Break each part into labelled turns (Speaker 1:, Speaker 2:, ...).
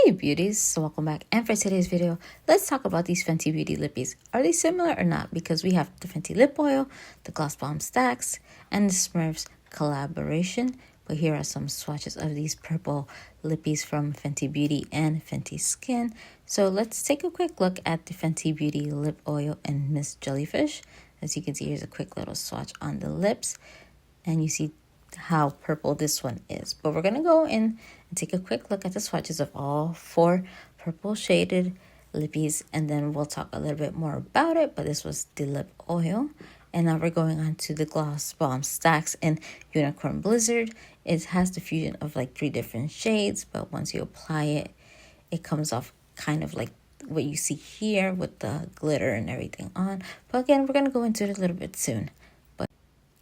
Speaker 1: Hey beauties, so welcome back, and for today's video let's talk about these Fenty Beauty Lippies. Are they similar or not? Because we have the Fenty lip oil, the gloss bomb stacks, and the Smurfs collaboration. But here are some swatches of these purple lippies from Fenty Beauty and Fenty Skin. So let's take a quick look at the Fenty Beauty lip oil and Miss Jellyfish. As you can see, here's a quick little swatch on the lips, and you see how purple this one is. But we're gonna go in and take a quick look at the swatches of all four purple shaded lippies, and then we'll talk a little bit more about it. But this was the lip oil, and now we're going on to the gloss bomb stacks in Unicorn Blizzard. It has the fusion of like 3 different shades, but once you apply it, it comes off kind of like what you see here with the glitter and everything on. But again, we're gonna go into it a little bit soon.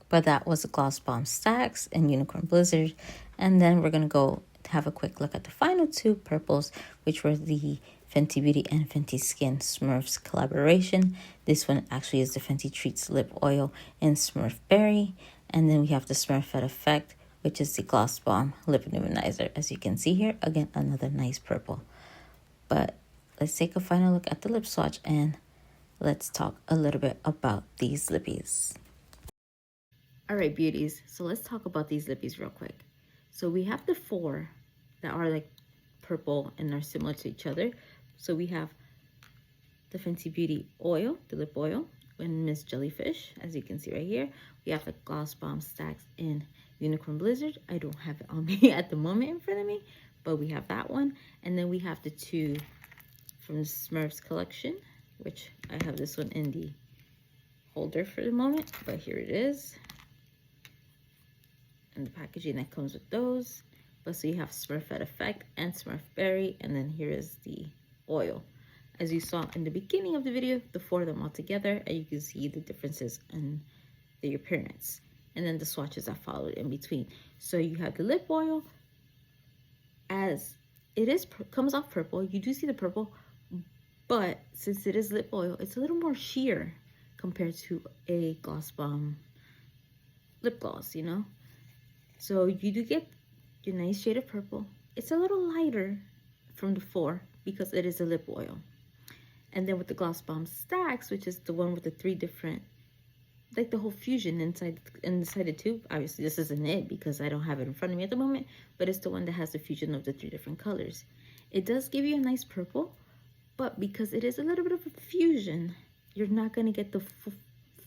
Speaker 1: But that was the gloss bomb stacks in Unicorn Blizzard. And then we're going to go have a quick look at the final 2 purples, which were the Fenty Beauty and Fenty Skin Smurfs collaboration. This one actually is the Fenty Treats lip oil in Smurf Berry. And then we have the Smurfette Effect, which is the gloss bomb lip luminizer. As you can see here, again, another nice purple. But let's take a final look at the lip swatch and let's talk a little bit about these lippies. All right, beauties, so let's talk about these lippies real quick. So we have the 4 that are like purple and are similar to each other. So we have the Fenty Beauty oil, the lip oil, and Miss Jellyfish, as you can see right here. We have the gloss bomb stacks in Unicorn Blizzard. I don't have it on me at the moment in front of me, but we have that one. And then we have the 2 from the Smurfs collection, which I have this one in the holder for the moment, but here it is. And the packaging that comes with those. But so you have Smurfette Effect and Smurf Berry, and then here is the oil. As you saw in the beginning of the video, the 4 of them all together, and you can see the differences in the appearance. And then the swatches that followed in between. So you have the lip oil, as it is comes off purple. You do see the purple, but since it is lip oil, it's a little more sheer compared to a gloss bomb lip gloss, you know? So you do get your nice shade of purple. It's a little lighter from the 4 because it is a lip oil. And then with the gloss bomb stacks, which is the one with the 3 different, like the whole fusion inside the tube. Obviously this isn't it because I don't have it in front of me at the moment, but it's the one that has the fusion of the 3 different colors. It does give you a nice purple, but because it is a little bit of a fusion, you're not going to get the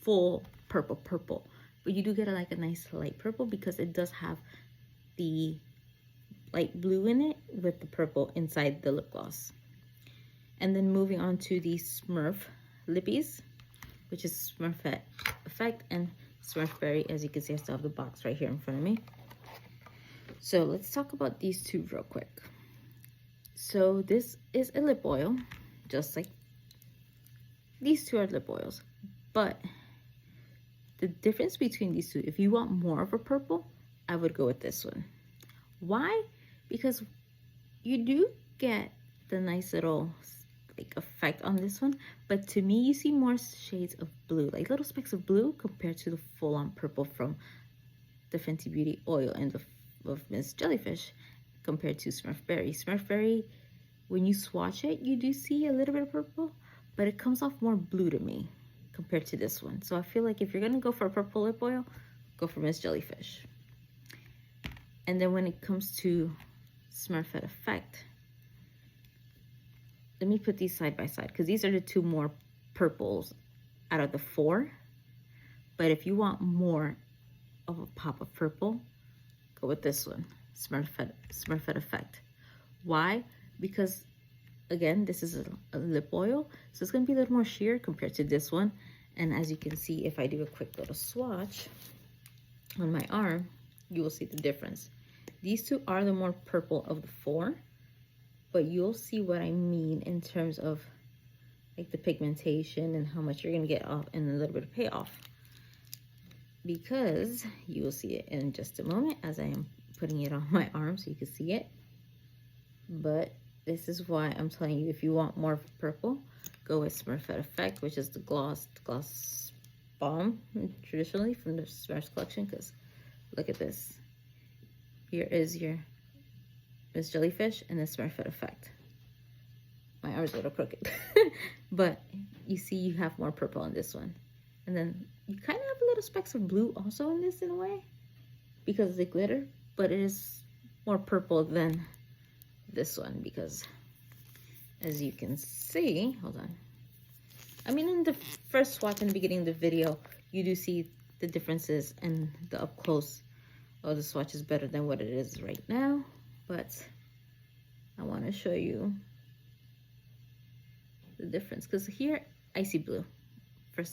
Speaker 1: full purple. But you do get like a nice light purple because it does have the light blue in it with the purple inside the lip gloss. And then moving on to the Smurf lippies, which is Smurfette Effect and Smurf Berry. As you can see, I still have the box right here in front of me. So let's talk about these 2 real quick. So this is a lip oil, just like these 2 are lip oils, but the difference between these 2, if you want more of a purple, I would go with this one. Why? Because you do get the nice little like effect on this one, but to me, you see more shades of blue, like little specks of blue compared to the full-on purple from the Fenty Beauty oil and of Miss Jellyfish compared to Smurf Berry. Smurf Berry, when you swatch it, you do see a little bit of purple, but it comes off more blue to me compared to this one. So I feel like if you're gonna go for a purple lip oil, go for Miss Jellyfish. And then when it comes to Smurfette Effect, let me put these side by side because these are the 2 more purples out of the 4. But if you want more of a pop of purple, go with this one, Smurfette Effect. Why? Because again, this is a lip oil, so it's going to be a little more sheer compared to this one. And as you can see, if I do a quick little swatch on my arm, you will see the difference. These 2 are the more purple of the 4, but you'll see what I mean in terms of like the pigmentation and how much you're going to get off and a little bit of payoff. Because you will see it in just a moment as I am putting it on my arm so you can see it. But this is why I'm telling you, if you want more purple, go with Smurfette Effect, which is the gloss bomb traditionally from the Smurfs collection. Because look at this. Here is your Miss Jellyfish and the Smurfette Effect. My arm's a little crooked. But you see you have more purple in this one. And then you kind of have little specks of blue also in this in a way, because of the glitter, but it is more purple than this one because, as you can see, hold on. I mean, in the first swatch in the beginning of the video, you do see the differences, and the up close of the swatch is better than what it is right now. But I want to show you the difference, because here I see blue for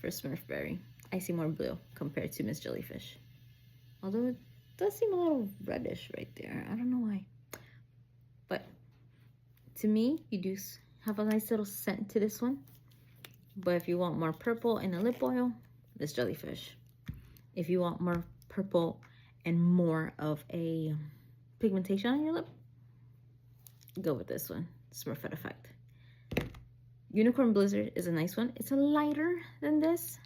Speaker 1: Smurf Berry. I see more blue compared to Miss Jellyfish, although it does seem a little reddish right there. I don't know why, but to me, you do have a nice little scent to this one. But if you want more purple in a lip oil, this Jellyfish. If you want more purple and more of a pigmentation on your lip, go with this one, Smurfette Effect. Unicorn Blizzard is a nice one. It's a lighter than this.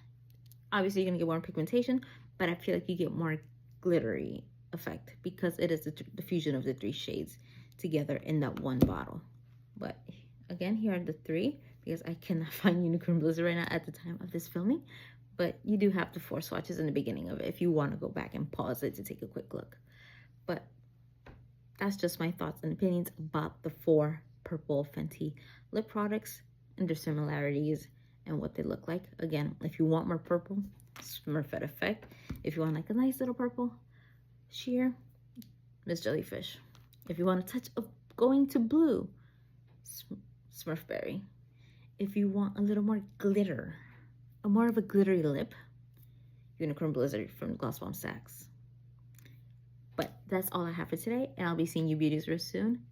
Speaker 1: Obviously, you're gonna get more pigmentation, but I feel like you get more glittery effect because it is the fusion of the 3 shades together in that one bottle. But again, here are the 3, because I cannot find Unicorn Blizzard right now at the time of this filming. But you do have the 4 swatches in the beginning of it if you want to go back and pause it to take a quick look. But that's just my thoughts and opinions about the 4 purple Fenty lip products and their similarities and what they look like. Again, if you want more purple, Smurfette Effect. If you want like a nice little purple sheer, Miss Jellyfish. If you want a touch of going to blue, Smurf Berry. If you want a little more glitter, more of a glittery lip, Unicorn Blizzard from Gloss Bomb Stacks. But that's all I have for today, and I'll be seeing you beauties real soon.